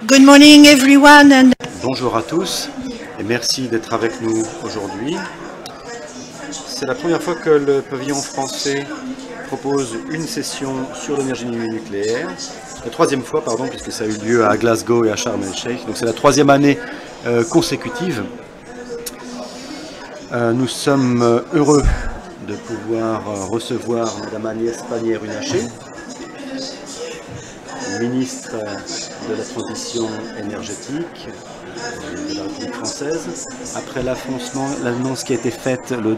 Good morning everyone and Bonjour à tous et merci d'être avec nous aujourd'hui. C'est la première fois que le pavillon français propose une session sur l'énergie nucléaire. La troisième fois, pardon, puisque ça a eu lieu à Glasgow et à Sharm el-Sheikh. Donc c'est la troisième année consécutive. Nous sommes heureux de pouvoir recevoir Madame Agnès Pannier-Runacher, ministre de la Transition énergétique de la République française. Après l'annonce qui a été faite le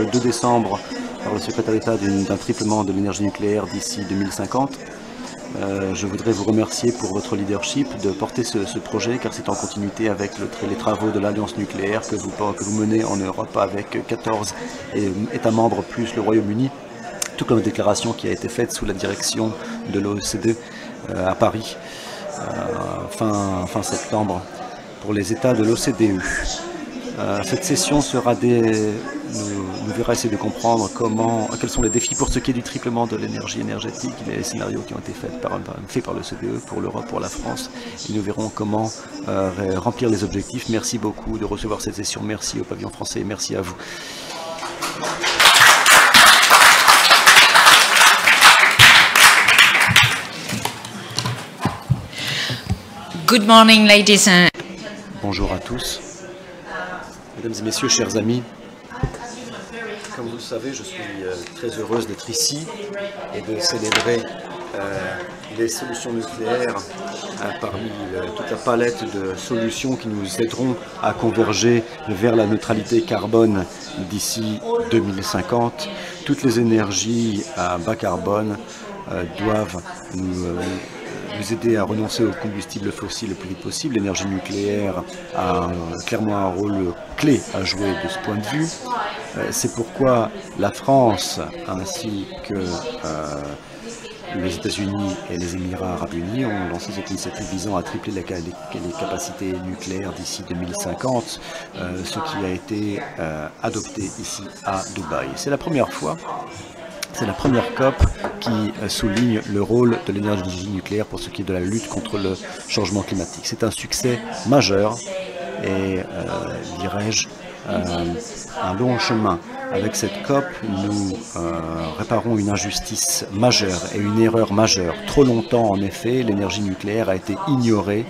2 décembre par le secrétaire d'État d'un triplement de l'énergie nucléaire d'ici 2050, je voudrais vous remercier pour votre leadership de porter ce projet, car c'est en continuité avec les travaux de l'Alliance nucléaire que vous menez en Europe avec 14 États membres plus le Royaume-Uni, tout comme la déclaration qui a été faite sous la direction de l'OECD à Paris fin septembre pour les États de l'OCDE. Cette session sera nous verra essayer de comprendre quels sont les défis pour ce qui est du triplement de l'énergie énergétique, les scénarios qui ont été faits par l'OCDE pour l'Europe, pour la France, et nous verrons comment remplir les objectifs. Merci beaucoup de recevoir cette session, merci au pavillon français et merci à vous. good morning ladies and Bonjour à tous, mesdames et messieurs, chers amis. Comme vous le savez, je suis très heureuse d'être ici et de célébrer les solutions nucléaires parmi toute la palette de solutions qui nous aideront à converger vers la neutralité carbone d'ici 2050. Toutes les énergies à bas carbone doivent nous aider à renoncer aux combustibles fossiles le plus vite possible. L'énergie nucléaire a clairement un rôle clé à jouer de ce point de vue. C'est pourquoi la France ainsi que les États-Unis et les Émirats arabes unis ont lancé cette initiative visant à tripler les capacités nucléaires d'ici 2050, ce qui a été adopté ici à Dubaï. C'est la première fois. C'est la première COP qui souligne le rôle de l'énergie nucléaire pour ce qui est de la lutte contre le changement climatique. C'est un succès majeur et, dirais-je, un long chemin. Avec cette COP, nous réparons une injustice majeure et une erreur majeure. Trop longtemps, en effet, l'énergie nucléaire a été ignorée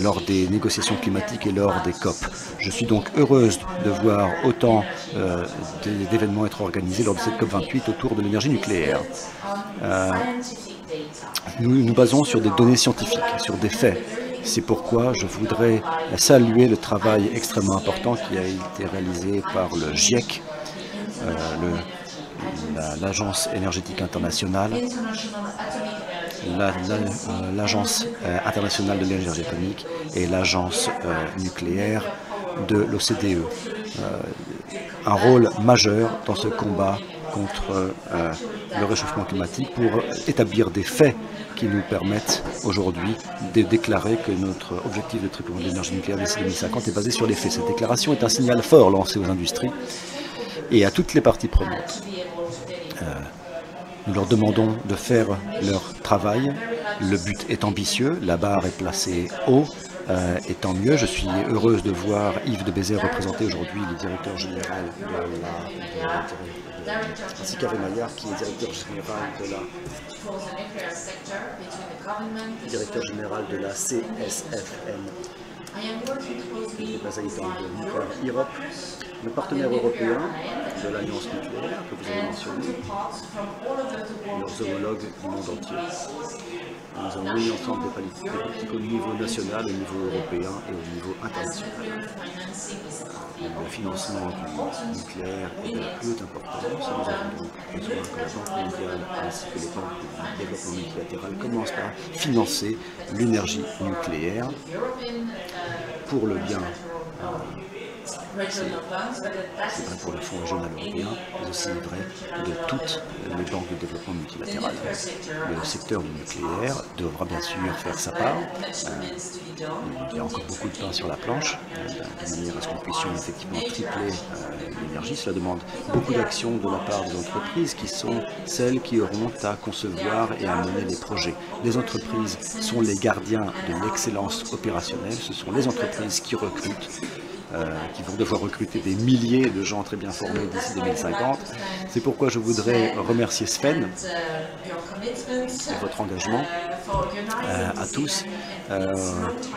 lors des négociations climatiques et lors des COP. Je suis donc heureuse de voir autant d'événements être organisés lors de cette COP 28 autour de l'énergie nucléaire. Nous nous basons sur des données scientifiques, sur des faits. C'est pourquoi je voudrais saluer le travail extrêmement important qui a été réalisé par le GIEC, l'Agence énergétique internationale, l'Agence internationale de l'énergie atomique et l'Agence nucléaire de l'OCDE. Un rôle majeur dans ce combat contre le réchauffement climatique pour établir des faits qui nous permettent aujourd'hui de déclarer que notre objectif de triplement de l'énergie nucléaire d'ici 2050 est basé sur les faits. Cette déclaration est un signal fort lancé aux industries et à toutes les parties prenantes. Nous leur demandons de faire leur travail. Le but est ambitieux, la barre est placée haut, et tant mieux. Je suis heureuse de voir Yves de Bézet représenter aujourd'hui le directeur général ainsi qu'Ave Maillard qui est directeur général de la CSFM. Europe, le partenaire européen de l'Alliance nucléaire que vous avez mentionné, leurs homologues du monde entier. Nous avons mis ensemble des politiques au niveau national, au niveau européen et au niveau international. Le financement du nucléaire est de la plus haute importance. Nous avons donc besoin que la Banque mondiale ainsi que les banques de développement multilatéral commencent par financer l'énergie nucléaire pour le bien C'est vrai pour le Fonds régional européen, mais aussi vrai de toutes les banques de développement multilatérales. Le secteur du nucléaire devra bien sûr faire sa part. Il y a encore beaucoup de pain sur la planche, de manière à ce que nous puissions effectivement tripler l'énergie. Cela demande beaucoup d'actions de la part des entreprises qui sont celles qui auront à concevoir et à mener les projets. Les entreprises sont les gardiens de l'excellence opérationnelle, ce sont les entreprises qui recrutent, qui vont devoir recruter des milliers de gens très bien formés d'ici 2050. C'est pourquoi je voudrais remercier Sven pour votre engagement à tous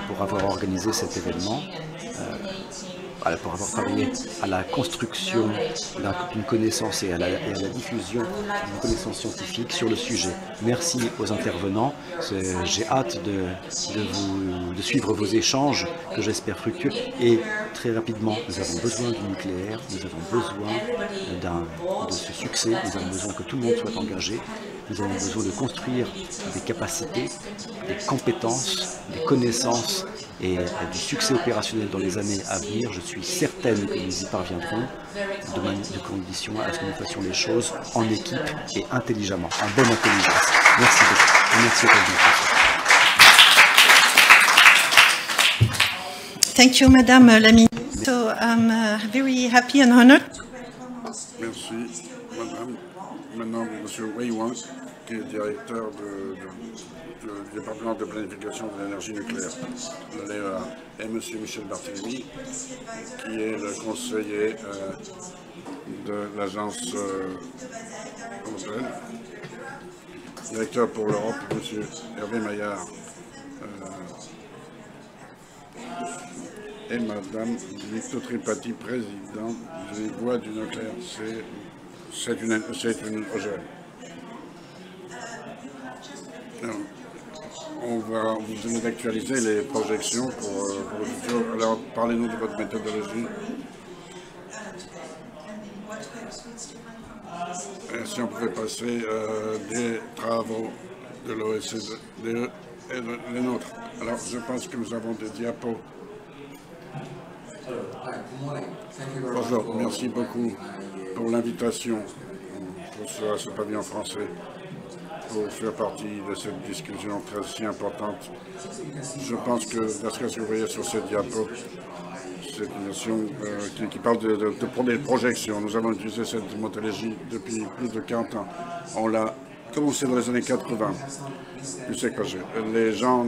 pour avoir organisé cet événement, pour avoir travaillé à la construction d'une connaissance et à la diffusion d'une connaissance scientifique sur le sujet. Merci aux intervenants. J'ai hâte de suivre vos échanges, que j'espère fructueux. Et très rapidement, nous avons besoin du nucléaire, nous avons besoin de ce succès, nous avons besoin que tout le monde soit engagé, nous avons besoin de construire des capacités, des compétences, des connaissances et du succès opérationnel dans les années à venir. Je suis certaine que nous y parviendrons de condition à ce que nous fassions les choses en équipe et intelligemment, en bonne intelligence. Merci beaucoup. Merci à vous. Thank you, Madame la Ministre. So I'm very happy and honored. Merci, Madame. Maintenant, Monsieur Wei Wang, qui est directeur du département de planification de l'énergie nucléaire, de l'EEA, et M. Michel Barthélémy, qui est le conseiller de l'agence européenne, directeur pour l'Europe, M. Hervé Maillard, et Madame Victor Tripathi, présidente des Voix du nucléaire. C'est une OGM. On va vous donner d'actualiser les projections pour le futur. Alors, parlez-nous de votre méthodologie. Et si on pouvait passer des travaux de l'OSCE et les nôtres. Alors, je pense que nous avons des diapos. Bonjour, merci beaucoup pour l'invitation pour ce pavillon français, pour faire partie de cette discussion très si importante. Je pense que, parce que vous voyez sur cette diapo, c'est une notion qui parle des projections. Nous avons utilisé cette méthodologie depuis plus de 40 ans. On l'a commencé dans les années 80. Tu sais que les gens,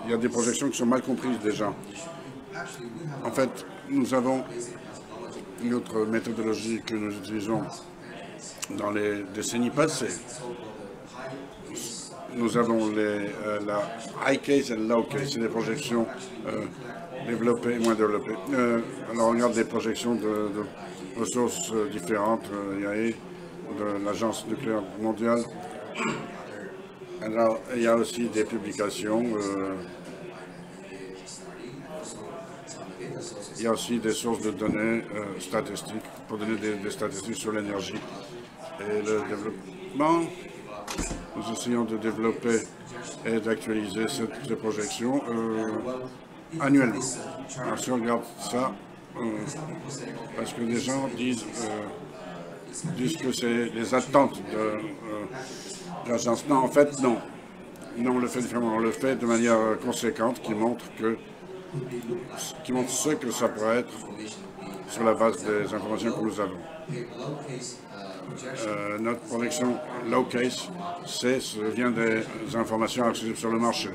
il y a des projections qui sont mal comprises déjà. En fait, nous avons une autre méthodologie que nous utilisons dans les décennies passées. Nous avons la high case et low case, c'est des projections développées et moins développées. Alors on regarde des projections de ressources différentes, IAE, de l'Agence nucléaire mondiale. Alors il y a aussi des publications. Il y a aussi des sources de données statistiques pour donner des statistiques sur l'énergie et le développement. Nous essayons de développer et d'actualiser ces projections annuellement. Alors si on regarde ça, parce que les gens disent que c'est les attentes de l'agence. Non, en fait, non. Non, on le fait différemment. On le fait de manière conséquente qui montre ce que ça pourrait être sur la base des informations que nous avons. Notre projection low case, vient des informations accessibles sur le marché.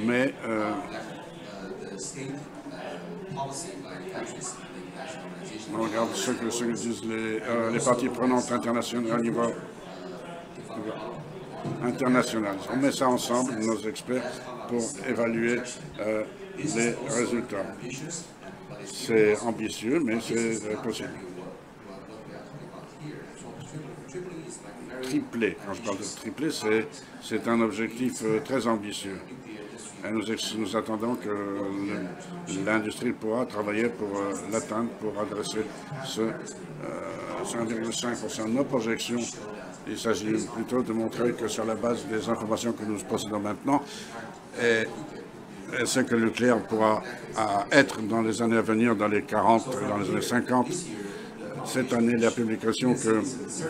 Mais on regarde ce que disent les parties prenantes internationales au niveau international. On met ça ensemble, nos experts, pour évaluer les résultats. C'est ambitieux, mais c'est possible. Tripler, quand je parle de tripler, c'est un objectif très ambitieux. Et nous attendons que l'industrie pourra travailler pour l'atteindre, pour adresser ce 1,5% de nos projections. Il s'agit plutôt de montrer que sur la base des informations que nous possédons maintenant, et ce que le nucléaire pourra être dans les années à venir, dans les 40 et dans les années 50. Cette année, la publication que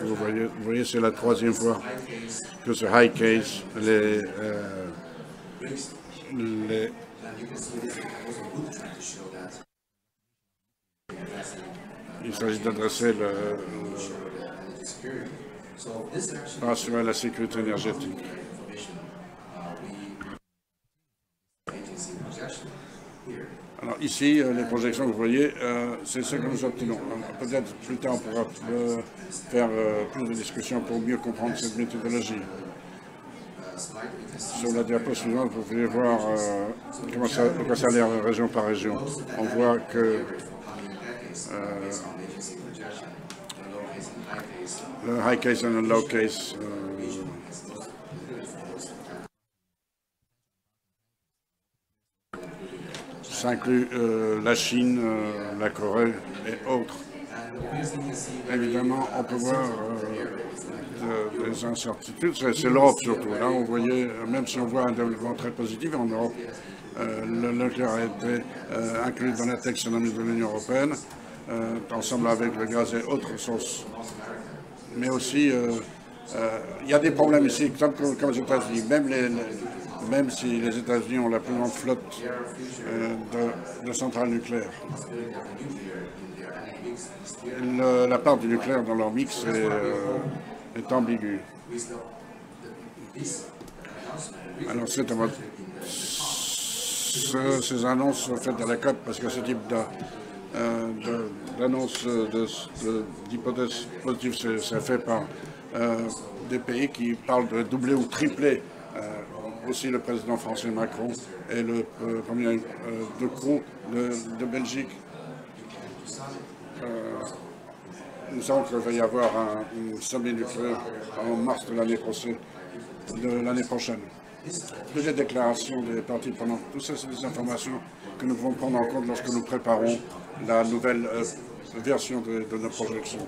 vous voyez c'est la troisième fois que ce high case, il s'agit d'adresser pour assurer la sécurité énergétique. Alors ici, les projections que vous voyez, c'est ce que nous obtenons. Peut-être plus tard, on pourra faire plus de discussions pour mieux comprendre cette méthodologie. Sur la diapo suivante, vous pouvez voir comment ça a l'air région par région. On voit que le high case et le low case ça inclut la Chine, la Corée et autres. Évidemment, on peut voir des incertitudes, c'est l'Europe surtout. Là, on voyait, même si on voit un développement très positif en Europe, le nucléaire a été inclus dans la taxonomie de l'Union européenne, ensemble avec le gaz et autres ressources. Mais aussi, il y a des problèmes ici, comme aux États-Unis, même si les États-Unis ont la plus grande flotte de centrales nucléaires. La part du nucléaire dans leur mix est ambiguë. Alors ces annonces faites à la COP, parce que ce type d'annonce d'hypothèse positive, c'est fait par des pays qui parlent de doubler ou tripler. Aussi le président français Macron et le premier de Croo de Belgique. Nous savons qu'il va y avoir un sommet nucléaire en mars de l'année prochaine. Toutes les déclarations des parties prenantes, tout ça, c'est des informations que nous pouvons prendre en compte lorsque nous préparons la nouvelle version de nos projections.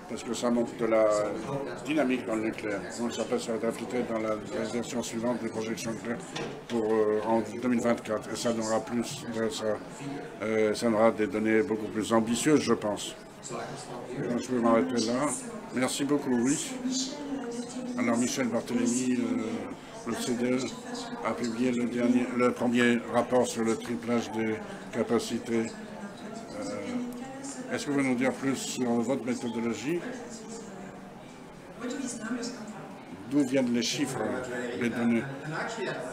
Parce que ça montre de la dynamique dans le nucléaire. Donc ça peut se refléter dans la version suivante des projections nucléaires en 2024. Et ça donnera ça donnera des données beaucoup plus ambitieuses, je pense. Donc, je vais m'arrêter là. Merci beaucoup, oui. Alors Michel Barthélémy, le CDE, a publié le premier rapport sur le triplage des capacités. Est-ce que vous pouvez nous dire plus sur votre méthodologie? D'où viennent les chiffres, les données?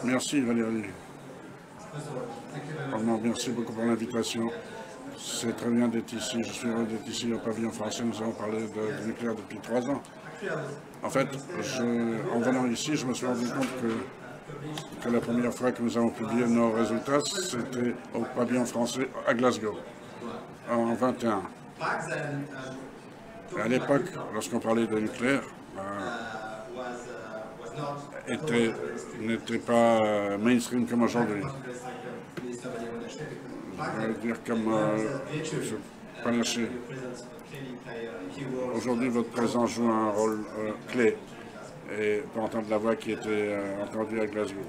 Merci Valérie. Merci beaucoup pour l'invitation. C'est très bien d'être ici. Je suis heureux d'être ici au pavillon français. Nous avons parlé de nucléaire depuis 3 ans. En fait, en venant ici, je me suis rendu compte que la première fois que nous avons publié nos résultats, c'était au pavillon français à Glasgow. En 21. À l'époque, lorsqu'on parlait de nucléaire, n'était pas mainstream comme aujourd'hui. Je veux dire comme panaché. Aujourd'hui, votre présence joue un rôle clé et pour entendre la voix qui était entendue à Glasgow.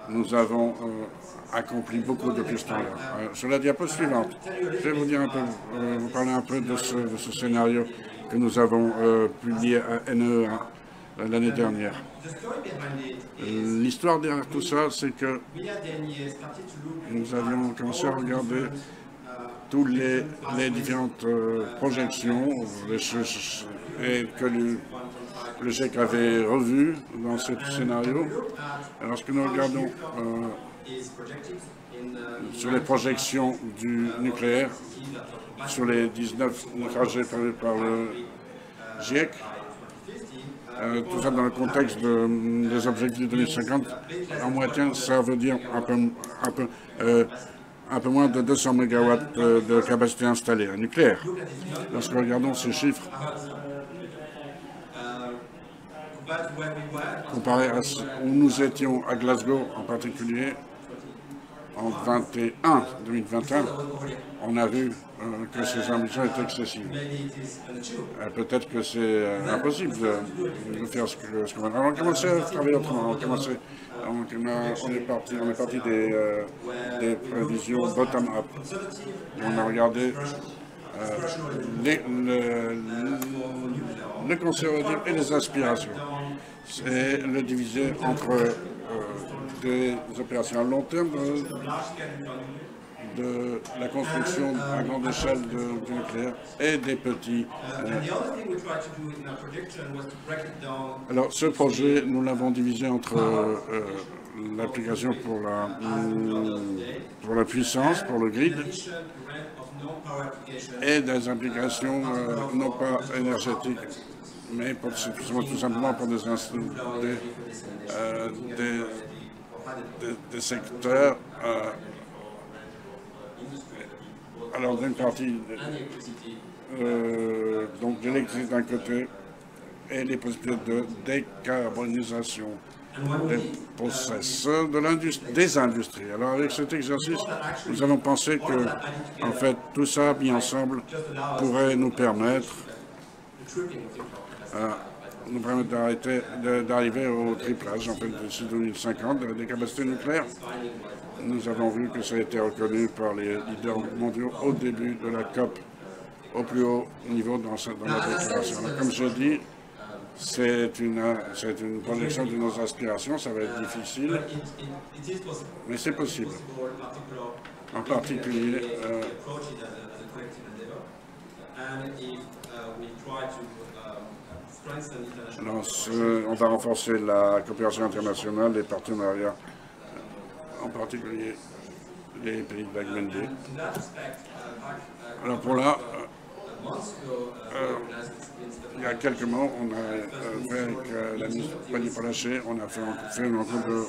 Nous avons accompli beaucoup depuis ce temps-là. Sur la diapo suivante, je vais vous dire un peu, vous parler un peu de ce scénario que nous avons publié à NEA l'année dernière. L'histoire derrière tout ça, c'est que nous avions commencé à regarder toutes les différentes projections et que le GIEC avait revues dans ce scénario. Lorsque nous regardons sur les projections du nucléaire, sur les 19 trajets prévus par le GIEC, tout ça dans le contexte des objectifs 2050, en moitié, ça veut dire un peu moins de 200 MW de capacité installée en nucléaire. Lorsque nous regardons ces chiffres, comparé à où nous étions à Glasgow en particulier, en 2021, on a vu que ces ambitions étaient excessives. Peut-être que c'est impossible de faire ce qu'on va. On a commencé à travailler autrement. On est parti des prévisions bottom-up. On a regardé le conservatisme et les aspirations. Et le diviser entre des opérations à long terme de la construction à grande échelle du nucléaire et des petits. Alors ce projet, nous l'avons divisé entre l'application pour la puissance, pour le grid, et des applications non pas énergétiques, mais tout simplement pour des secteurs. Alors d'une partie donc l'électricité d'un côté et les possibilités de décarbonisation des process des industries. Alors avec cet exercice, nous avons pensé que en fait tout ça mis ensemble pourrait nous permettre d'arriver au triplage en fait d'ici 2050 des capacités nucléaires. Nous avons vu que ça a été reconnu par les leaders mondiaux au début de la COP, au plus haut niveau dans la déclaration. Alors, comme je dis, c'est une projection de nos aspirations, ça va être difficile, mais c'est possible. En particulier, on va renforcer la coopération internationale, les partenariats, en particulier les pays de l'ACMD. Alors pour là, il y a quelques mois, on a fait avec la ministre Panny Palaché, on a fait une rencontre de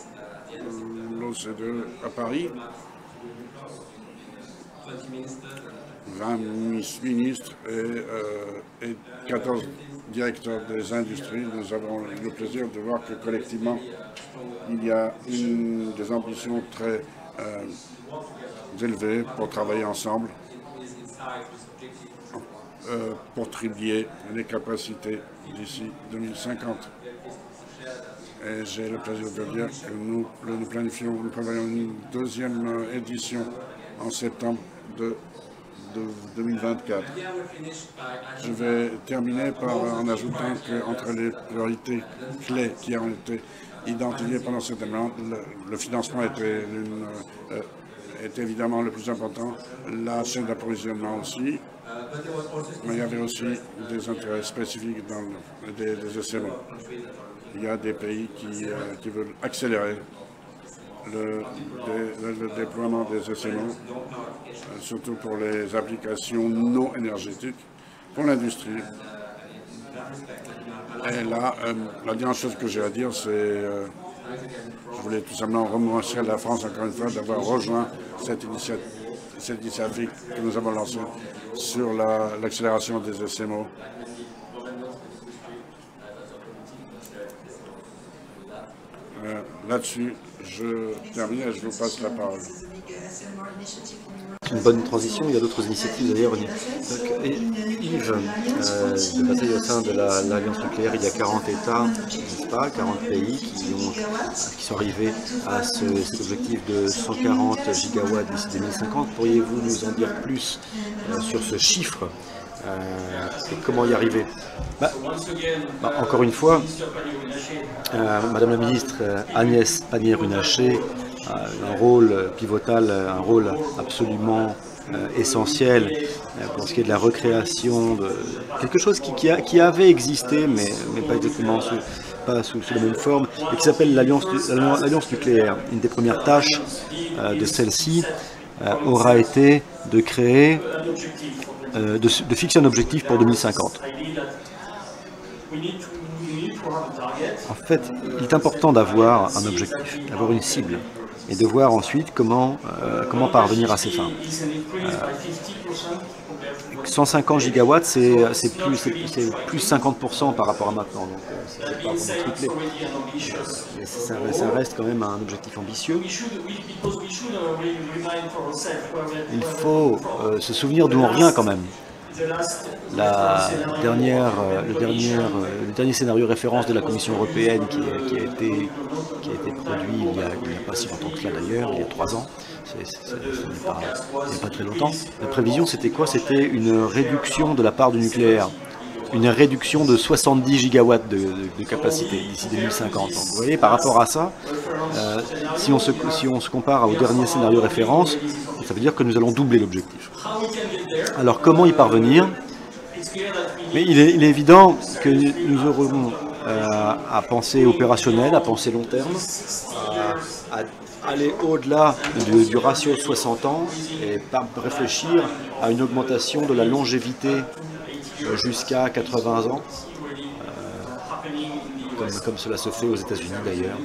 l'OCDE à Paris. 20 ministres et 14 directeurs des industries. Nous avons eu le plaisir de voir que collectivement, il y a des ambitions très élevées pour travailler ensemble, pour tripler les capacités d'ici 2050. Et j'ai le plaisir de dire que nous prévoyons une deuxième édition en septembre de 2024. Je vais terminer en ajoutant qu'entre les priorités clés qui ont été identifiées pendant cette demande, le financement est évidemment le plus important, la chaîne d'approvisionnement aussi, mais il y avait aussi des intérêts spécifiques dans des SMO. Il y a des pays qui veulent accélérer le déploiement des SMO, surtout pour les applications non énergétiques, pour l'industrie. Et là, la dernière chose que j'ai à dire, c'est je voulais tout simplement remercier la France, encore une fois, d'avoir rejoint cette initiative que nous avons lancée sur l'accélération des SMO. Là-dessus, je termine et je vous passe la parole. C'est une bonne transition, il y a d'autres initiatives d'ailleurs. Yves, de bataille au sein de l'Alliance nucléaire, il y a 40 États, n'est-ce pas, 40 pays qui sont arrivés à cet objectif de 140 gigawatts d'ici 2050. Pourriez-vous nous en dire plus sur ce chiffre et comment y arriver? Encore une fois, Madame la ministre Agnès Pannier-Runacher a un rôle pivotal, un rôle absolument essentiel pour ce qui est de la recréation de quelque chose qui avait existé, mais pas exactement sous la même forme, et qui s'appelle l'Alliance nucléaire. Une des premières tâches de celle-ci aura été de créer, de fixer un objectif pour 2050. En fait, il est important d'avoir un objectif, d'avoir une cible. et de voir ensuite comment parvenir à ces fins. 150 gigawatts, c'est plus 50% par rapport à maintenant, donc c'est pas vraiment triplé. Mais ça reste quand même un objectif ambitieux. Il faut se souvenir d'où on revient quand même. Le dernier scénario référence de la Commission européenne qui a été produit il n'y a pas si longtemps que cela d'ailleurs, il y a 3 ans, il n'y a pas très longtemps. La prévision c'était quoi? C'était une réduction de la part du nucléaire, une réduction de 70 gigawatts de capacité d'ici 2050. Donc, vous voyez, par rapport à ça, si on se compare au dernier scénario référence, ça veut dire que nous allons doubler l'objectif. Alors comment y parvenir? Mais il est évident que nous aurons à penser opérationnel, à penser long terme, à aller au-delà du ratio de 60 ans et réfléchir à une augmentation de la longévité jusqu'à 80 ans, comme cela se fait aux États-Unis d'ailleurs.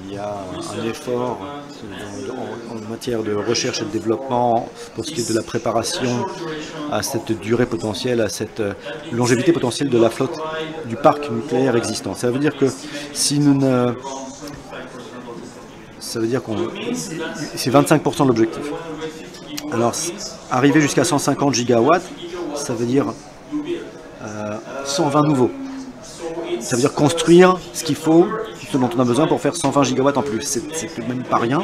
Il y a un effort en matière de recherche et de développement pour ce qui est de la préparation à cette durée potentielle, à cette longévité potentielle de la flotte du parc nucléaire existant. Ça veut dire que si nous ne... Ça veut dire qu'on... C'est 25% de l'objectif. Alors, arriver jusqu'à 150 gigawatts, ça veut dire 120 nouveaux. Ça veut dire construire ce qu'il faut, ce dont on a besoin pour faire 120 gigawatts en plus. C'est tout de même pas rien.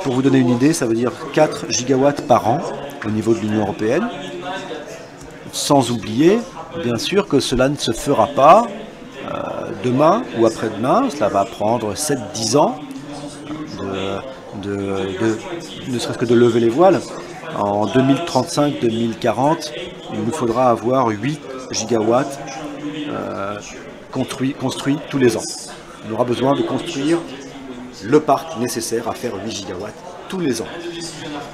Pour vous donner une idée, ça veut dire 4 gigawatts par an au niveau de l'Union européenne. Sans oublier, bien sûr, que cela ne se fera pas demain ou après-demain. Cela va prendre 7-10 ans ne serait-ce que de lever les voiles. En 2035-2040, il nous faudra avoir 8 gigawatts construits tous les ans. On aura besoin de construire le parc nécessaire à faire 8 gigawatts tous les ans.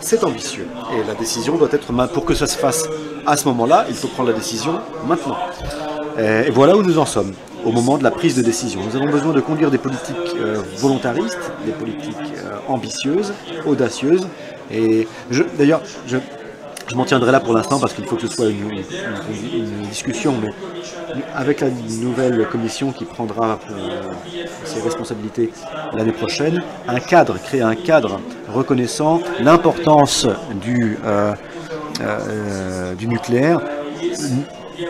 C'est ambitieux et la décision doit être, pour que ça se fasse à ce moment-là, il faut prendre la décision maintenant. Et voilà où nous en sommes, au moment de la prise de décision. Nous avons besoin de conduire des politiques volontaristes, des politiques ambitieuses, audacieuses. Et d'ailleurs, je m'en tiendrai là pour l'instant parce qu'il faut que ce soit une discussion, mais avec la nouvelle commission qui prendra ses responsabilités l'année prochaine, créer un cadre reconnaissant l'importance du nucléaire,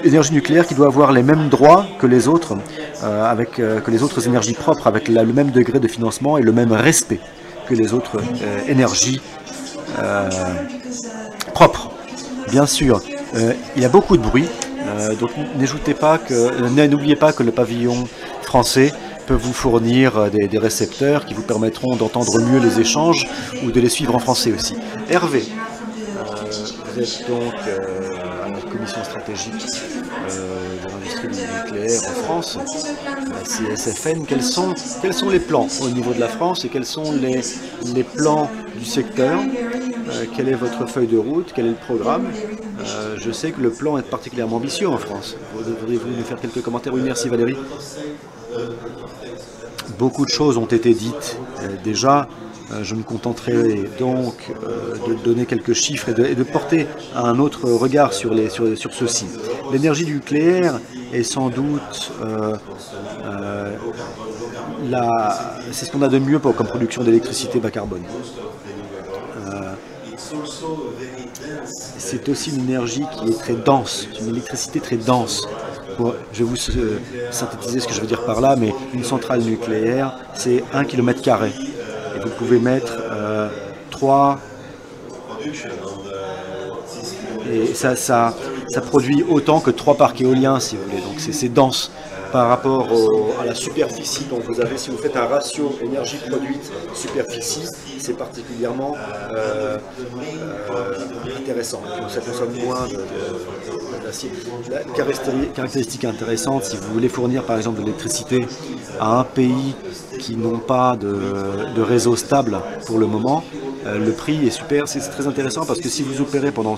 l'énergie nucléaire qui doit avoir les mêmes droits que les autres, que les autres énergies propres, avec le même degré de financement et le même respect que les autres énergies propres. Bien sûr, il y a beaucoup de bruit, donc n'oubliez pas que le pavillon français peut vous fournir des récepteurs qui vous permettront d'entendre mieux les échanges ou de les suivre en français aussi. Hervé, vous êtes donc à la commission stratégique de l'industrie du nucléaire en France, CSFN. Quels sont les plans au niveau de la France et quels sont les plans du secteur? Quelle est votre feuille de route? Quel est le programme? Je sais que le plan est particulièrement ambitieux en France. Voudriez-vous nous faire quelques commentaires? Oui, merci Valérie. Beaucoup de choses ont été dites déjà. Je me contenterai donc de donner quelques chiffres et de porter un autre regard sur ceci. L'énergie nucléaire est sans doute c'est ce qu'on a de mieux comme production d'électricité bas carbone. C'est aussi une énergie qui est très dense, une électricité très dense. Je vais vous synthétiser ce que je veux dire par là, mais une centrale nucléaire, c'est 1 km². Et vous pouvez mettre 3... Et ça produit autant que 3 parcs éoliens, si vous voulez. Donc c'est dense par rapport à la superficie dont vous avez. Si vous faites un ratio énergie produite superficie, c'est particulièrement intéressant. Ça consomme moins d'acier. La caractéristique intéressante, si vous voulez fournir par exemple de l'électricité à un pays qui n'ont pas de réseau stable pour le moment, le prix est super, c'est très intéressant parce que si vous opérez pendant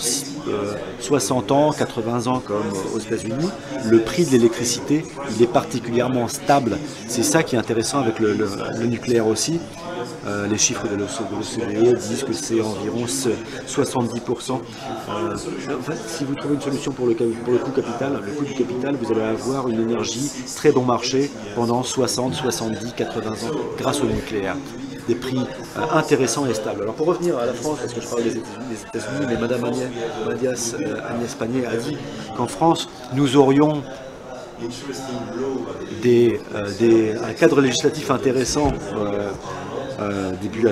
60 ans, 80 ans comme aux États-Unis, le prix de l'électricité il est particulièrement stable. C'est ça qui est intéressant avec le nucléaire aussi. Les chiffres de l'OCDE disent que c'est environ 70%. En fait, si vous trouvez une solution pour le coût capital, le coût du capital, vous allez avoir une énergie très bon marché pendant 60, 70, 80 ans grâce au nucléaire. Des prix intéressants et stables. Alors pour revenir à la France, parce que je parle des États-Unis, mais Madame Agnès Pannier a dit qu'en France, nous aurions un cadre législatif intéressant début de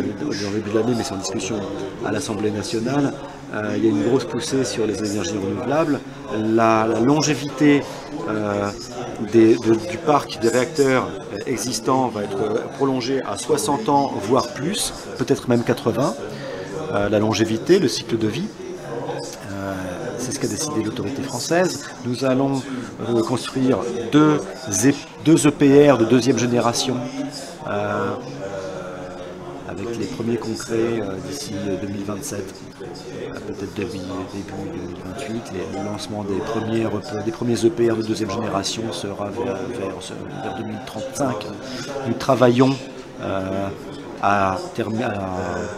l'année, mais c'est en discussion à l'Assemblée nationale. Il y a une grosse poussée sur les énergies renouvelables. La longévité du parc des réacteurs existants va être prolongée à 60 ans, voire plus, peut-être même 80. La longévité, le cycle de vie. C'est ce qu'a décidé l'autorité française. Nous allons construire deux EPR de deuxième génération avec les premiers concrets d'ici 2027, peut-être début 2028. Le lancement des premiers EPR de deuxième génération sera vers 2035. Nous travaillons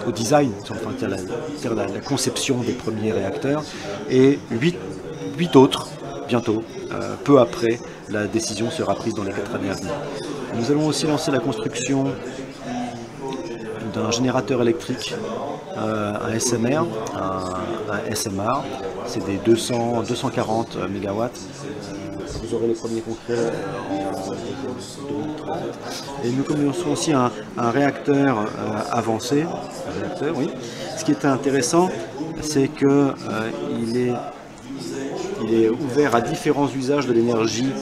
au design, enfin, la conception des premiers réacteurs, et 8 autres bientôt, peu après, la décision sera prise dans les 4 années à venir. Nous allons aussi lancer la construction d'un générateur électrique, un SMR, un SMR, c'est des 240 MW. Vous aurez les premiers concrets en 2030. Et nous commençons aussi un réacteur avancé. Oui. Ce qui est intéressant, c'est qu'il est ouvert à différents usages de l'énergie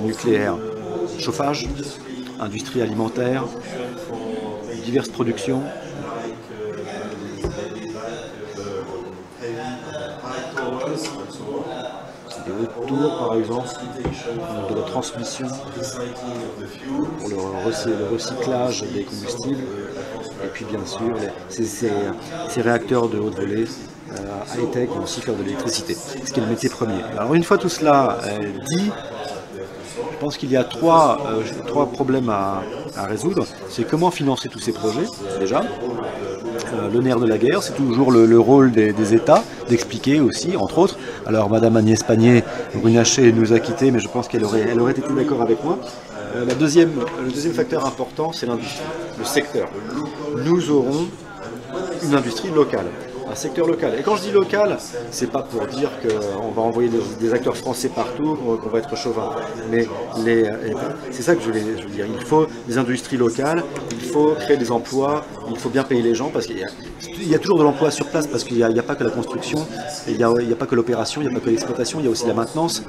nucléaire. Chauffage, industrie alimentaire, diverses productions. Des hautes tours, par exemple, de la transmission pour le recyclage des combustibles. Et puis bien sûr, ces réacteurs de haute volée high-tech vont aussi faire de l'électricité, ce qui est le métier premier. Alors une fois tout cela dit, je pense qu'il y a trois problèmes à résoudre. C'est comment financer tous ces projets, déjà. Le nerf de la guerre, c'est toujours le rôle des États d'expliquer aussi, entre autres. Alors Madame Agnès Pannier-Runacher nous a quittés, mais je pense qu'elle aurait été d'accord avec moi. Le deuxième facteur important, c'est l'industrie, le secteur. Nous aurons une industrie locale, un secteur local. Et quand je dis local, c'est pas pour dire qu'on va envoyer des acteurs français partout, qu'on va être chauvin. Mais c'est ça que je veux dire. Il faut des industries locales, il faut créer des emplois, il faut bien payer les gens, parce qu'il y a toujours de l'emploi sur place, parce qu'il n'y a pas que la construction, il n'y a pas que l'opération, il n'y a pas que l'exploitation, il y a aussi la maintenance.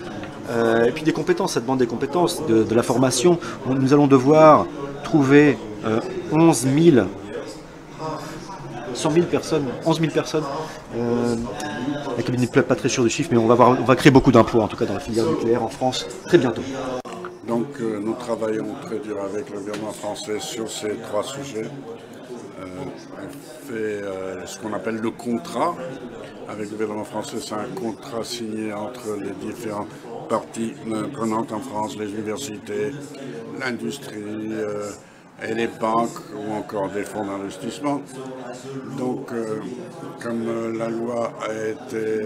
Et puis des compétences, ça demande des compétences, de la formation. Nous allons devoir trouver 11 000 personnes. La cabinet n'est pas très sûr du chiffre, mais on va créer beaucoup d'emplois, en tout cas dans la filière nucléaire en France, très bientôt. Donc nous travaillons très dur avec le gouvernement français sur ces 3 sujets. On fait ce qu'on appelle le contrat. Avec le gouvernement français, c'est un contrat signé entre les différentes parties prenantes en France, les universités, l'industrie, et les banques ou encore des fonds d'investissement. Donc, comme la loi a été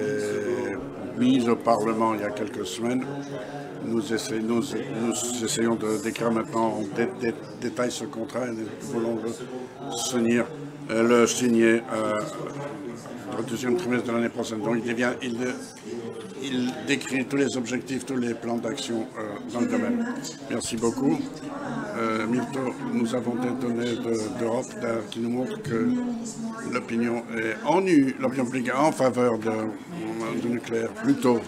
mise au Parlement il y a quelques semaines, nous essayons de décrire maintenant en détail ce contrat et nous voulons le signer au 2e trimestre de l'année prochaine. Donc, il décrit tous les objectifs, tous les plans d'action dans le domaine. Merci beaucoup. Milto, nous avons des données d'Europe qui nous montrent que l'opinion est en faveur du nucléaire, plutôt.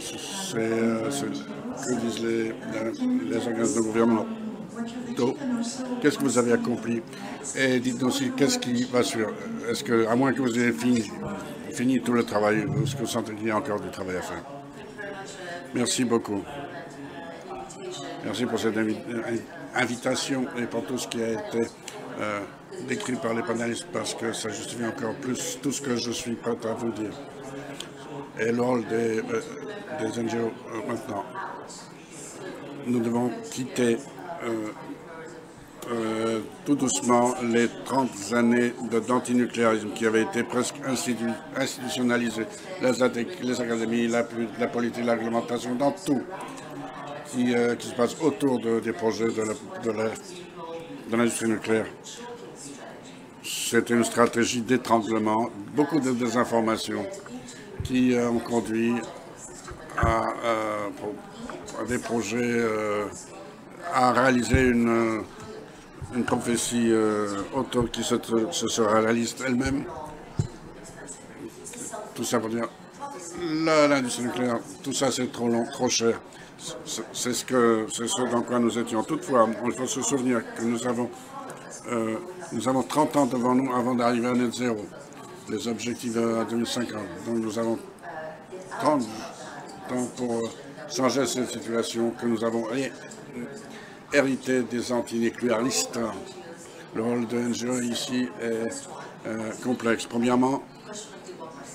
C'est que disent les organismes de gouvernement. Donc, qu'est-ce que vous avez accompli? Et dites-nous aussi, qu'est-ce qui va suivre? Est-ce que, à moins que vous ayez fini tout le travail, est-ce que vous sentez qu'il y a encore du travail à faire? Merci beaucoup. Merci pour cette invitation et pour tout ce qui a été décrit par les panélistes parce que ça justifie encore plus tout ce que je suis prêt à vous dire. Et le rôle des NGO maintenant. Nous devons quitter tout doucement les 30 années d'antinucléarisme qui avaient été presque institutionnalisées. Les académies, la politique, la réglementation, dans tout qui se passe autour des projets de l'industrie nucléaire. C'était une stratégie d'étranglement, beaucoup de désinformation qui ont conduit à des projets, à réaliser une prophétie qui se réalise elle-même. Tout ça pour dire, l'industrie nucléaire, tout ça c'est trop long, trop cher. C'est ce dans quoi nous étions. Toutefois, il faut se souvenir que nous avons 30 ans devant nous avant d'arriver à net zéro, les objectifs à 2050. Donc nous avons 30 ans pour changer cette situation que nous avons hérité des antinucléaristes. Le rôle de NGO ici est complexe. Premièrement,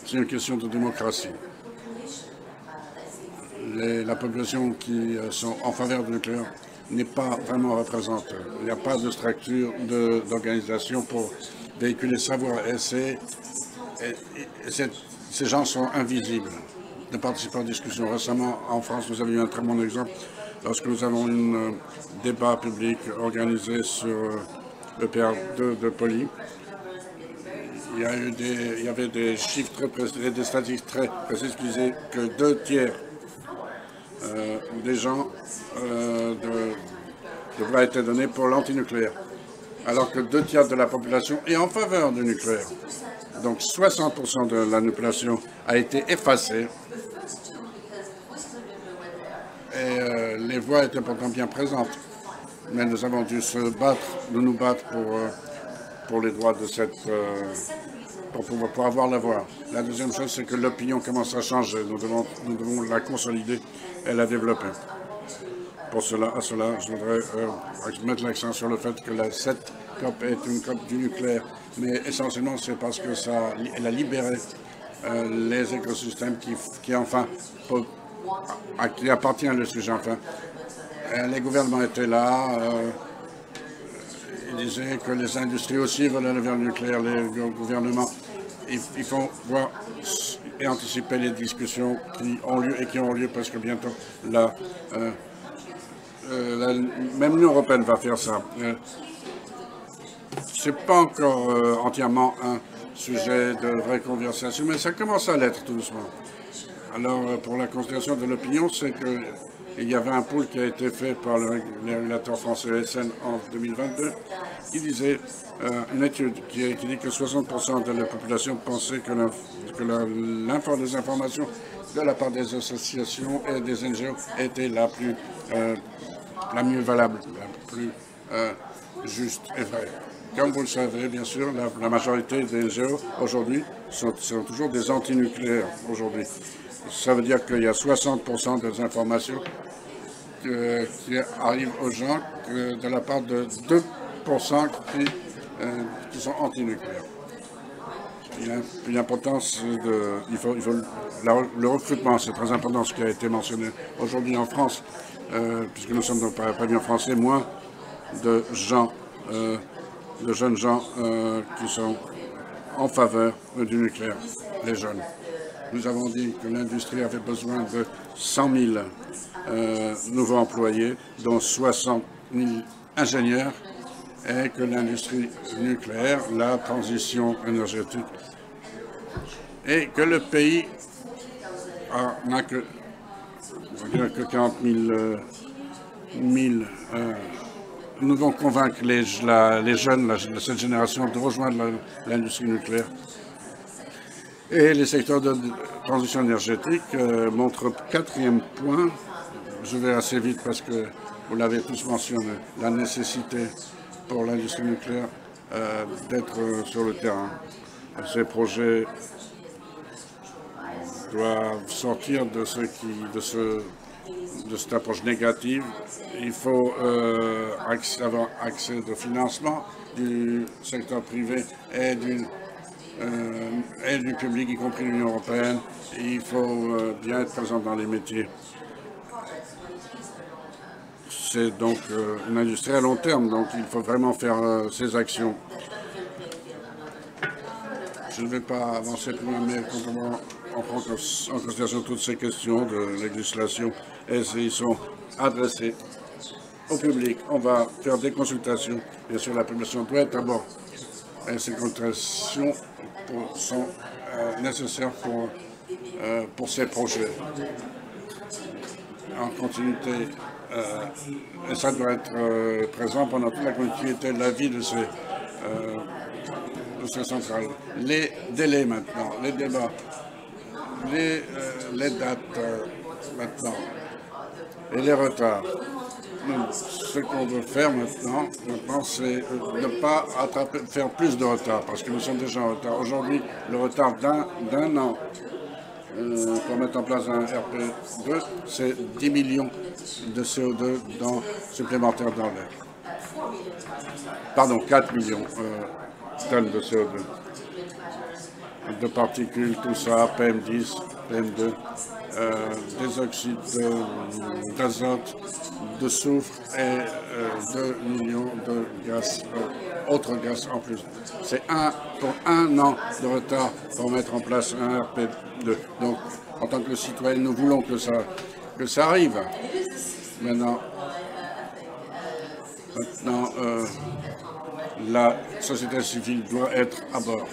c'est une question de démocratie. La population qui sont en faveur du nucléaire n'est pas vraiment représentée. Il n'y a pas de structure d'organisation pour véhiculer savoir. Et ces gens sont invisibles de participer aux discussions. Récemment, en France, nous avions eu un très bon exemple lorsque nous avons eu un débat public organisé sur le PR2 de Poly. Il y avait des chiffres très précis, des statistiques très précises qui disaient que 2 tiers des gens devraient être donnés pour l'antinucléaire, alors que 2 tiers de la population est en faveur du nucléaire. Donc 60% de la population a été effacée et les voix étaient pourtant bien présentes. Mais nous avons dû nous battre pour les droits de pour avoir la voix. La deuxième chose, c'est que l'opinion commence à changer. Nous devons la consolider et la développer. À cela, je voudrais mettre l'accent sur le fait que cette COP est une COP du nucléaire. Mais essentiellement, c'est parce que elle a libéré les écosystèmes qui appartiennent le sujet, enfin. Les gouvernements étaient là. Ils disaient que les industries aussi veulent aller vers le nucléaire. Les gouvernements, il faut voir et anticiper les discussions qui ont lieu parce que bientôt même l'Union européenne va faire ça. C'est pas encore entièrement un sujet de vraie conversation, mais ça commence à l'être tout doucement. Alors, pour la considération de l'opinion, c'est qu'il y avait un pool qui a été fait par le régulateur français ESN en 2022, qui disait, une étude qui dit que 60% de la population pensait que des informations de la part des associations et des NGO était la mieux valable, la plus juste et vraie. Comme vous le savez, bien sûr, la majorité des NGO aujourd'hui sont toujours des antinucléaires aujourd'hui. Ça veut dire qu'il y a 60% des informations qui arrivent aux gens de la part de 2% qui sont antinucléaires. Il y a une importance le recrutement, c'est très important ce qui a été mentionné. Aujourd'hui en France, puisque nous sommes dans le pavillon français, moins de jeunes gens qui sont en faveur du nucléaire, les jeunes. Nous avons dit que l'industrie avait besoin de 100 000 nouveaux employés, dont 60 000 ingénieurs, et que l'industrie nucléaire, la transition énergétique, et que le pays n'a que 40 000 nous devons convaincre les jeunes, cette génération, de rejoindre l'industrie nucléaire. Et les secteurs de transition énergétique montrent 4e point. Je vais assez vite parce que vous l'avez tous mentionné, la nécessité pour l'industrie nucléaire d'être sur le terrain. Ces projets doivent sortir de ce de cette approche négative. Il faut avoir accès au financement du secteur privé et du public, y compris l'Union européenne. Il faut bien être présent dans les métiers. C'est donc une industrie à long terme, donc il faut vraiment faire ces actions. Je ne vais pas avancer plus loin, mais on prend en considération toutes ces questions de législation et ils sont adressés au public. On va faire des consultations. Bien sûr, la population doit être d'abord. Et ces consultations sont nécessaires pour ces projets. En continuité, et ça doit être présent pendant toute la continuité de la vie de ces centrales. Les délais maintenant, les débats, les dates maintenant et les retards. Ce qu'on veut faire maintenant, c'est ne pas faire plus de retard, parce que nous sommes déjà en retard. Aujourd'hui, le retard d'un an pour mettre en place un RP2, c'est 10 millions de CO2 supplémentaires dans l'air. Pardon, 4 millions de tonnes de CO2. De particules, tout ça, PM10, PM2, des oxydes d'azote, de soufre et 2 millions de gaz, autres gaz en plus. C'est pour un an de retard pour mettre en place un RP2. Donc, en tant que citoyen, nous voulons que ça arrive. Maintenant, la société civile doit être à bord,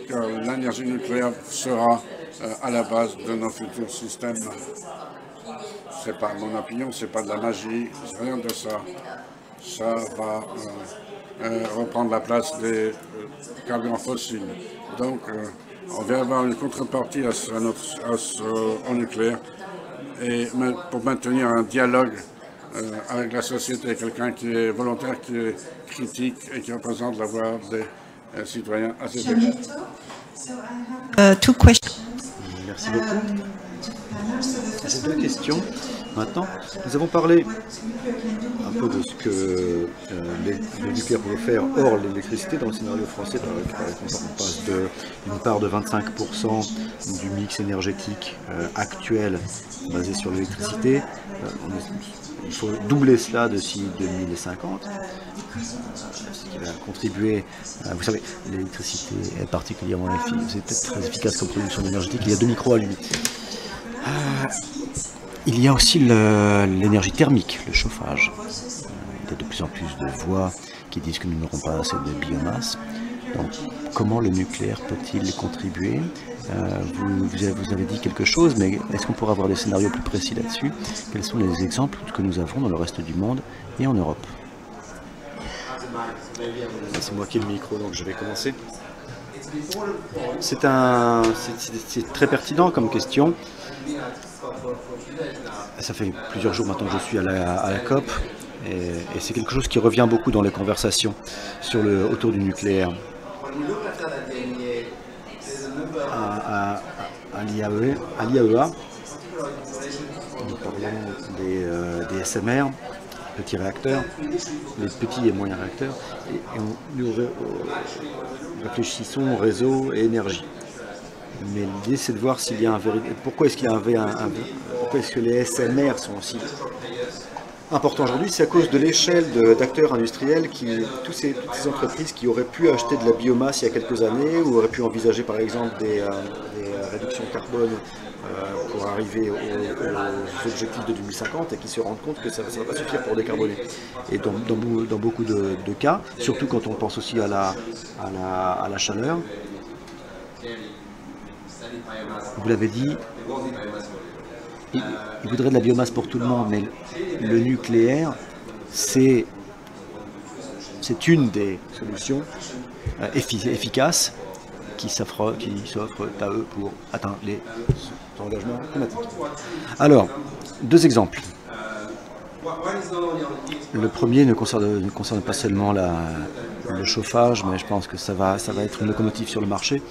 car l'énergie nucléaire sera à la base de nos futurs systèmes. C'est pas mon opinion, c'est pas de la magie, c'est rien de ça. Ça va reprendre la place des carburants fossiles. Donc, on va avoir une contrepartie au nucléaire et pour maintenir un dialogue avec la société, quelqu'un qui est volontaire, qui est critique et qui représente la voix des citoyens à cet égard. Two questions. Merci beaucoup. J'ai deux questions. Maintenant, nous avons parlé un peu de ce que le nucléaire pouvait faire hors l'électricité. Dans le scénario français, par exemple, on passe d'une part de 25% du mix énergétique actuel basé sur l'électricité. Il faut doubler cela d'ici 2050, ce qui va contribuer. Vous savez, l'électricité est particulièrement c'est peut-être très efficace comme production énergétique. Il y a deux micros à lui. Il y a aussi l'énergie thermique, le chauffage. Il y a de plus en plus de voix qui disent que nous n'aurons pas assez de biomasse. Donc, comment le nucléaire peut-il contribuer? Vous avez dit quelque chose, mais est-ce qu'on pourra avoir des scénarios plus précis là-dessus? Quels sont les exemples que nous avons dans le reste du monde et en Europe? C'est moi qui ai le micro, donc je vais commencer. C'est très pertinent comme question. Ça fait plusieurs jours maintenant que je suis à la COP et c'est quelque chose qui revient beaucoup dans les conversations autour du nucléaire. À l'IAEA, nous parlons des SMR, petits réacteurs, les petits et moyens réacteurs, et nous réfléchissons au réseau et énergie. Mais l'idée, c'est de voir s'il y a pourquoi est-ce que les SMR sont aussi importants aujourd'hui. C'est à cause de l'échelle d'acteurs industriels, toutes ces entreprises qui auraient pu acheter de la biomasse il y a quelques années, ou auraient pu envisager par exemple des réductions de carbone pour arriver aux objectifs de 2050 et qui se rendent compte que ça ne va pas suffire pour décarboner. Et dans beaucoup de cas, surtout quand on pense aussi à la chaleur, vous l'avez dit, il voudrait de la biomasse pour tout le monde, mais le nucléaire, c'est une des solutions efficaces qui s'offrent à eux pour atteindre les engagements climatiques. Alors, deux exemples. Le premier ne concerne pas seulement le chauffage, mais je pense que ça va être une locomotive sur le marché.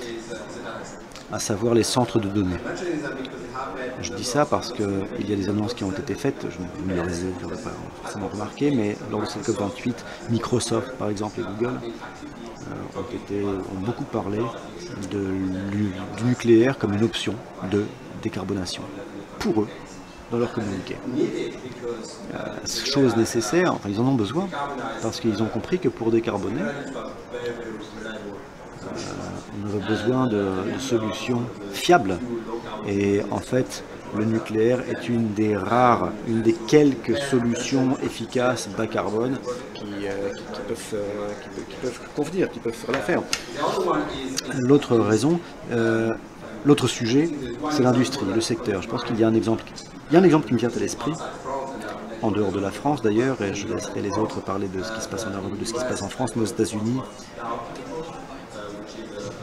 à savoir les centres de données. Je dis ça parce qu'il y a des annonces qui ont été faites, je ne l'aurais pas forcément remarqué, mais lors de cette COP28, Microsoft par exemple et Google ont beaucoup parlé du nucléaire comme une option de décarbonation pour eux dans leur communiqué. Chose nécessaire, enfin ils en ont besoin, parce qu'ils ont compris que pour décarboner, on avait besoin de solutions fiables. Et en fait, le nucléaire est une des quelques solutions efficaces bas carbone qui peuvent convenir, qui peuvent faire l'affaire. L'autre raison, l'autre sujet, c'est l'industrie, le secteur. Je pense qu'il y a un exemple qui me vient à l'esprit, en dehors de la France d'ailleurs, et je laisserai les autres parler de ce qui se passe en Europe, de ce qui se passe en France, mais aux États-Unis,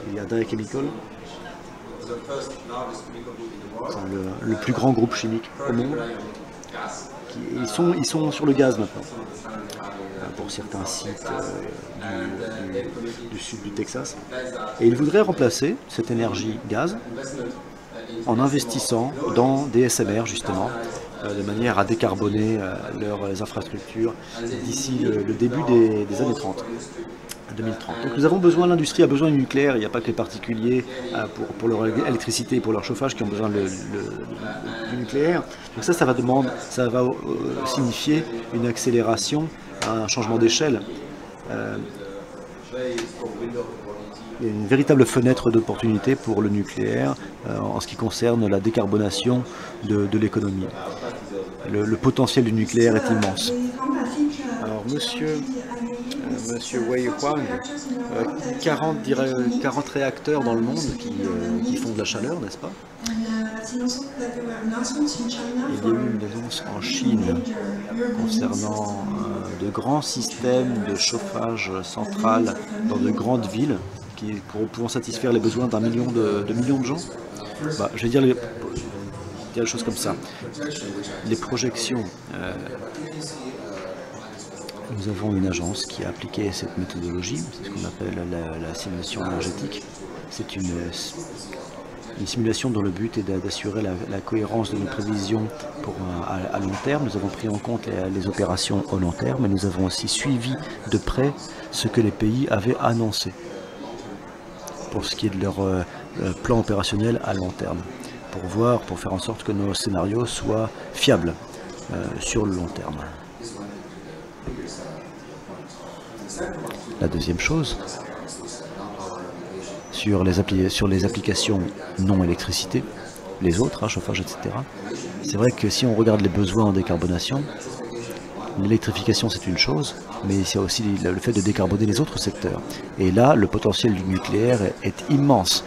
il y a Dow Chemical, le plus grand groupe chimique au monde. Ils sont sur le gaz maintenant, pour certains sites du sud du Texas. Et ils voudraient remplacer cette énergie gaz en investissant dans des SMR justement, de manière à décarboner leurs infrastructures d'ici le début des années 30. 2030. Donc nous avons besoin, l'industrie a besoin du nucléaire, il n'y a pas que les particuliers pour leur électricité et pour leur chauffage qui ont besoin du nucléaire. Donc ça va signifier une accélération, un changement d'échelle. Il y a une véritable fenêtre d'opportunité pour le nucléaire en ce qui concerne la décarbonation de l'économie. Le potentiel du nucléaire est immense. Alors Monsieur Wei Huang, 40 réacteurs dans le monde qui font de la chaleur, n'est-ce pas? Il y a eu une annonce en Chine concernant de grands systèmes de chauffage central dans de grandes villes pouvant satisfaire les besoins d'un million de gens. Je vais dire les choses comme ça. Les projections. Nous avons une agence qui a appliqué cette méthodologie, c'est ce qu'on appelle la simulation énergétique. C'est une simulation dont le but est d'assurer la cohérence de nos prévisions à long terme. Nous avons pris en compte les opérations au long terme, mais nous avons aussi suivi de près ce que les pays avaient annoncé pour ce qui est de leur plan opérationnel à long terme, pour faire en sorte que nos scénarios soient fiables sur le long terme. La deuxième chose, sur les applications non électricité, les autres, chauffage, etc. C'est vrai que si on regarde les besoins en décarbonation, l'électrification c'est une chose, mais il y a aussi le fait de décarboner les autres secteurs. Et là, le potentiel du nucléaire est immense.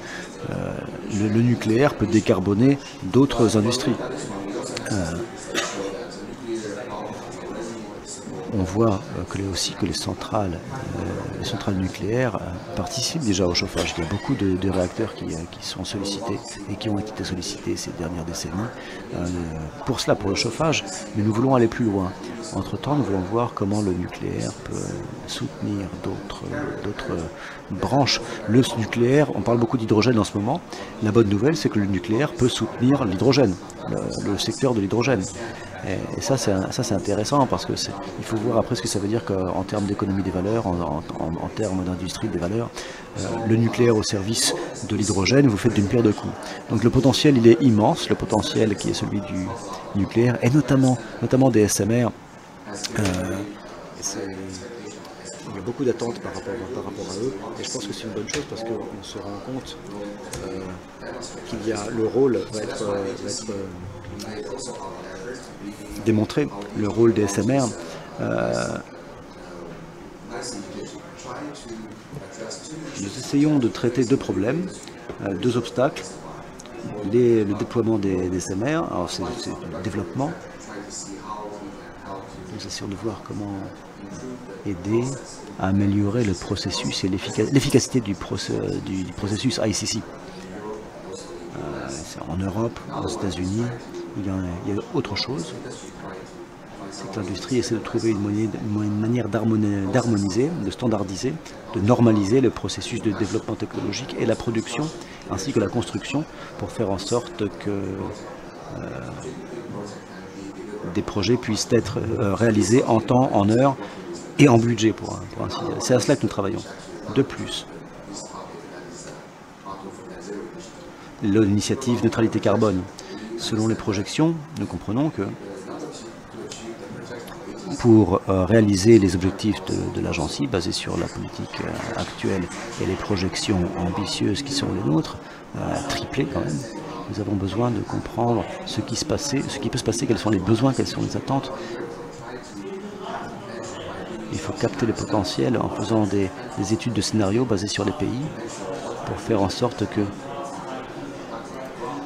Le nucléaire peut décarboner d'autres industries. On voit que les centrales nucléaires participent déjà au chauffage. Il y a beaucoup de réacteurs qui sont sollicités et qui ont été sollicités ces dernières décennies pour le chauffage, mais nous voulons aller plus loin. Entre-temps, nous voulons voir comment le nucléaire peut soutenir d'autres branches. Le nucléaire, on parle beaucoup d'hydrogène en ce moment. La bonne nouvelle, c'est que le nucléaire peut soutenir l'hydrogène, le secteur de l'hydrogène. Et ça c'est intéressant parce que il faut voir après ce que ça veut dire en termes d'économie des valeurs, en termes d'industrie des valeurs. Le nucléaire au service de l'hydrogène, vous faites d'une pierre deux coups. Donc le potentiel il est immense, le potentiel qui est celui du nucléaire et notamment des SMR. Il y a beaucoup d'attentes par rapport à eux et je pense que c'est une bonne chose parce qu'on se rend compte qu'il y a le rôle va être démontrer le rôle des SMR. Nous essayons de traiter deux problèmes, deux obstacles. Le déploiement des SMR, alors c'est le développement. Nous essayons de voir comment aider à améliorer le processus et l'efficacité du processus ICC. En Europe, aux États-Unis, il y a autre chose. c'est que l'industrie essaie de trouver une manière d'harmoniser, de standardiser, de normaliser le processus de développement technologique et la production, ainsi que la construction, pour faire en sorte que des projets puissent être réalisés en temps, en heure et en budget, pour ainsi dire. C'est à cela que nous travaillons. De plus, l'initiative neutralité carbone. Selon les projections, nous comprenons que pour réaliser les objectifs de l'agence basés sur la politique actuelle et les projections ambitieuses qui sont les nôtres, triplées quand même, nous avons besoin de comprendre ce qui peut se passer, quels sont les besoins, quelles sont les attentes. Il faut capter le potentiel en faisant des études de scénarios basées sur les pays pour faire en sorte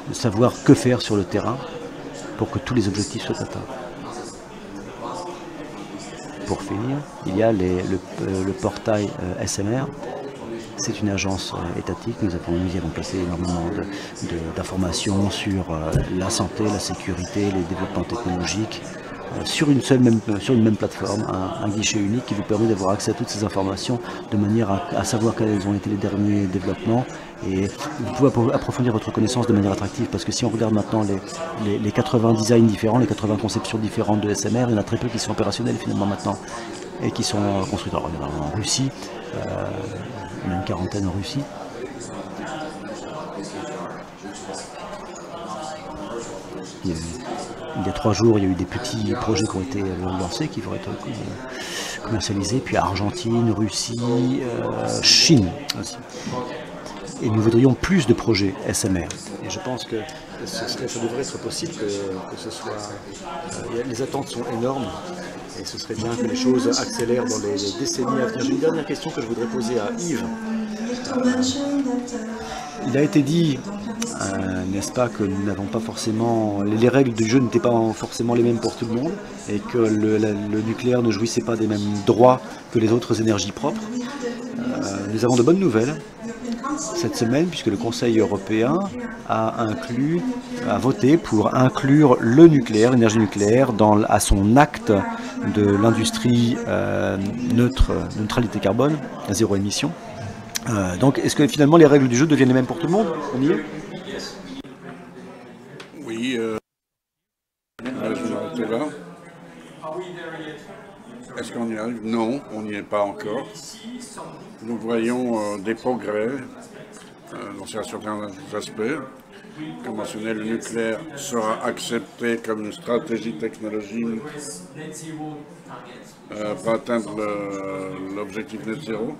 de savoir que faire sur le terrain pour que tous les objectifs soient atteints. Pour finir, il y a le portail SMR. C'est une agence étatique. Nous y avons placé énormément d'informations sur la santé, la sécurité, les développements technologiques, sur une même plateforme, un guichet unique qui vous permet d'avoir accès à toutes ces informations de manière à savoir quels ont été les derniers développements. Et vous pouvez approfondir votre connaissance de manière attractive, parce que si on regarde maintenant les 80 designs différents, les 80 conceptions différentes de SMR, il y en a très peu qui sont opérationnels finalement maintenant et qui sont construites. Alors, il y en a en Russie, une quarantaine en Russie. Il y a 3 jours, il y a eu des petits projets qui ont été lancés, qui vont être commercialisés, puis Argentine, Russie, Chine aussi. Et nous voudrions plus de projets SMR. Et je pense que ça devrait être possible que ce soit... les attentes sont énormes et ce serait bien que les choses accélèrent dans les décennies à venir. J'ai une dernière question que je voudrais poser à Yves. Il a été dit, n'est-ce pas, que nous n'avons pas forcément... Les règles du jeu n'étaient pas forcément les mêmes pour tout le monde et que le nucléaire ne jouissait pas des mêmes droits que les autres énergies propres. Nous avons de bonnes nouvelles cette semaine, puisque le Conseil européen a voté pour inclure le nucléaire, l'énergie nucléaire, à son acte de l'industrie neutralité carbone, à zéro émission. Donc, est-ce que finalement les règles du jeu deviennent les mêmes pour tout le monde? On y est? Oui, je vais arrêter là. Est-ce qu'on y arrive? Non, on n'y est pas encore. Nous voyons des progrès dans certains aspects. Comme mentionné, le nucléaire sera accepté comme une stratégie technologique pour atteindre l'objectif net zéro.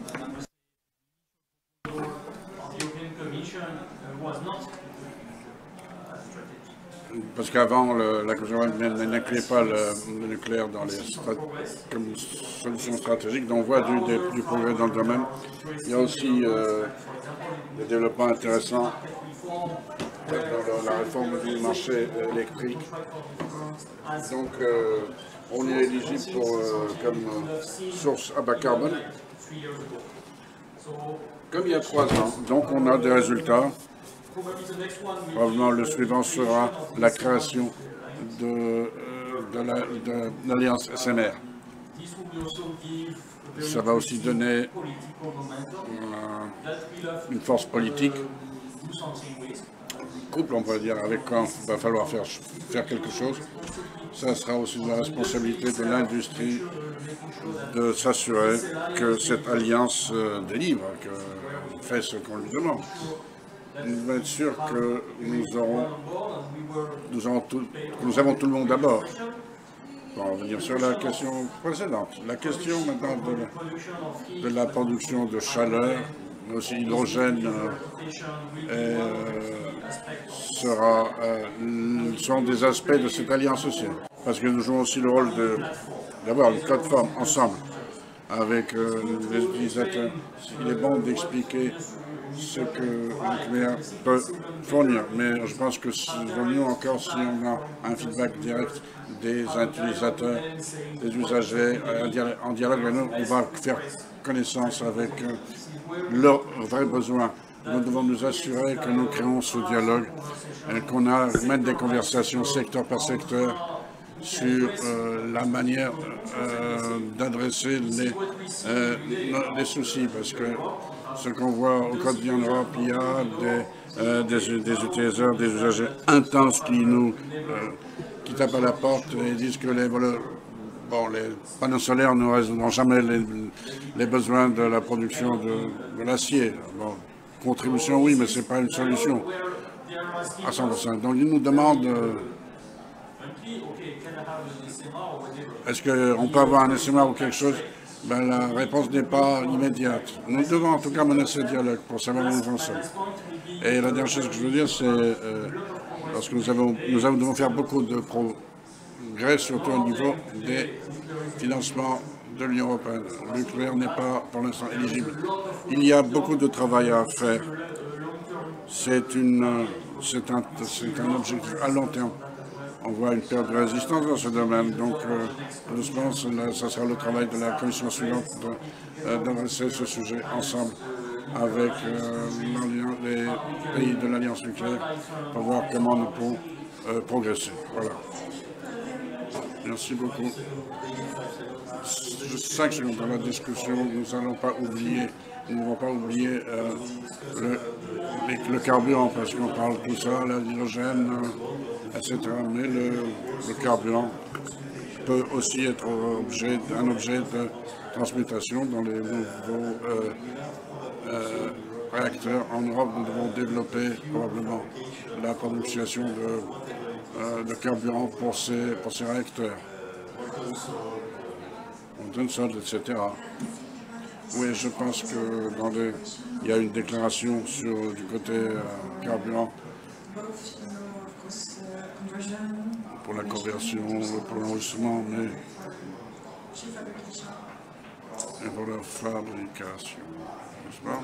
Parce qu'avant, la Commission européenne n'incluait pas le nucléaire comme solution stratégique, donc on voit du progrès dans le domaine. Il y a aussi des développements intéressants dans la réforme du marché électrique. Donc on est éligible comme source à bas carbone, comme il y a 3 ans. Donc on a des résultats. Probablement le suivant sera la création de l'Alliance SMR. Ça va aussi donner une force politique, couple on pourrait dire, avec quand il va falloir faire quelque chose. Ça sera aussi la responsabilité de l'industrie de s'assurer que cette alliance délivre, qu'elle fait ce qu'on lui demande. Nous devons être sûrs que nous avons tout le monde d'abord. On va revenir sur la question précédente. La question maintenant de la production de chaleur, mais aussi l'hydrogène, sont des aspects de cette alliance aussi. Parce que nous jouons aussi le rôle d'avoir une plateforme ensemble avec les utilisateurs. Il est bon d'expliquer ce que le nucléaire peut fournir, mais je pense que c'est mieux encore si on a un feedback direct des utilisateurs, des usagers, en dialogue avec nous, on va faire connaissance avec leurs vrais besoins. Nous devons nous assurer que nous créons ce dialogue et qu'on mène des conversations secteur par secteur sur la manière d'adresser les soucis, parce que ce qu'on voit au quotidien en Europe, il y a des utilisateurs, des usagers intenses qui tapent à la porte et disent que les panneaux solaires ne résoudront jamais les besoins de la production de l'acier. Bon, contribution, oui, mais ce n'est pas une solution à 100%. Donc ils nous demandent est-ce qu'on peut avoir un SMA ou quelque chose? Ben, la réponse n'est pas immédiate. Nous devons en tout cas mener ce dialogue pour savoir où nous en sommes. Et la dernière chose que je veux dire, c'est parce que nous devons faire beaucoup de progrès, surtout au niveau des financements de l'Union européenne. Le nucléaire n'est pas pour l'instant éligible. Il y a beaucoup de travail à faire. C'est un objectif à long terme. On voit une perte de résistance dans ce domaine, donc doucement, ça sera le travail de la commission suivante d'adresser ce sujet ensemble avec les pays de l'Alliance nucléaire pour voir comment nous pouvons progresser. Voilà. Merci beaucoup. 5 secondes dans la discussion, nous n'allons pas oublier, le carburant, parce qu'on parle de tout ça, l'hydrogène, etc. Mais le carburant peut aussi être un objet de transmutation dans les nouveaux réacteurs. En Europe, nous devons développer probablement la production de carburant pour ces réacteurs. On donne ça, etc. Oui, je pense que il y a une déclaration du côté carburant pour la conversion, pour l'enrichissement, mais et pour la fabrication. N'est-ce pas?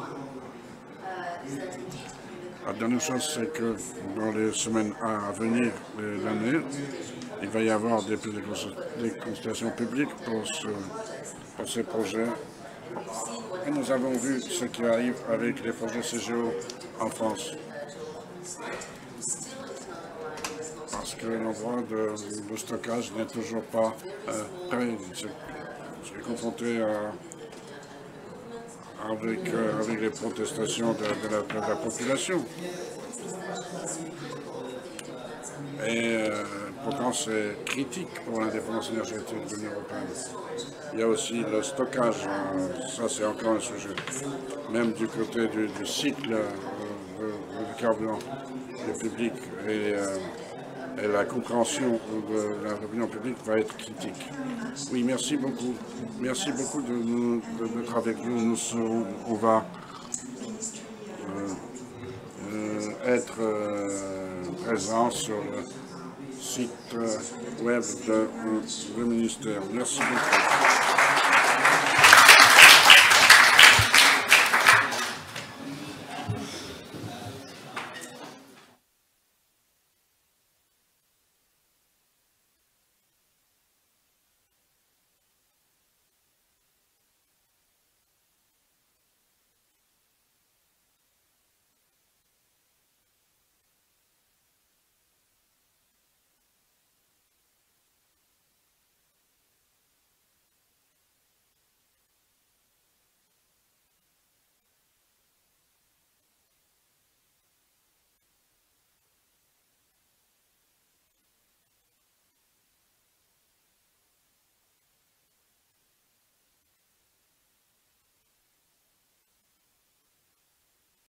La dernière chose, c'est que dans les semaines à venir de l'année, il va y avoir des consultations publiques pour ces projets. Et nous avons vu ce qui arrive avec les projets CGO en France. Parce que l'endroit de stockage n'est toujours pas prêt. Je suis confronté avec les protestations de la population. Et pourtant, c'est critique pour l'indépendance énergétique de l'Union européenne. Il y a aussi le stockage, ça c'est encore un sujet. Même du côté du cycle du carburant, le public et la compréhension de l'opinion publique va être critique. Oui, merci beaucoup. Merci beaucoup d'être avec nous. On va être présent sur le site web du ministère. Merci beaucoup.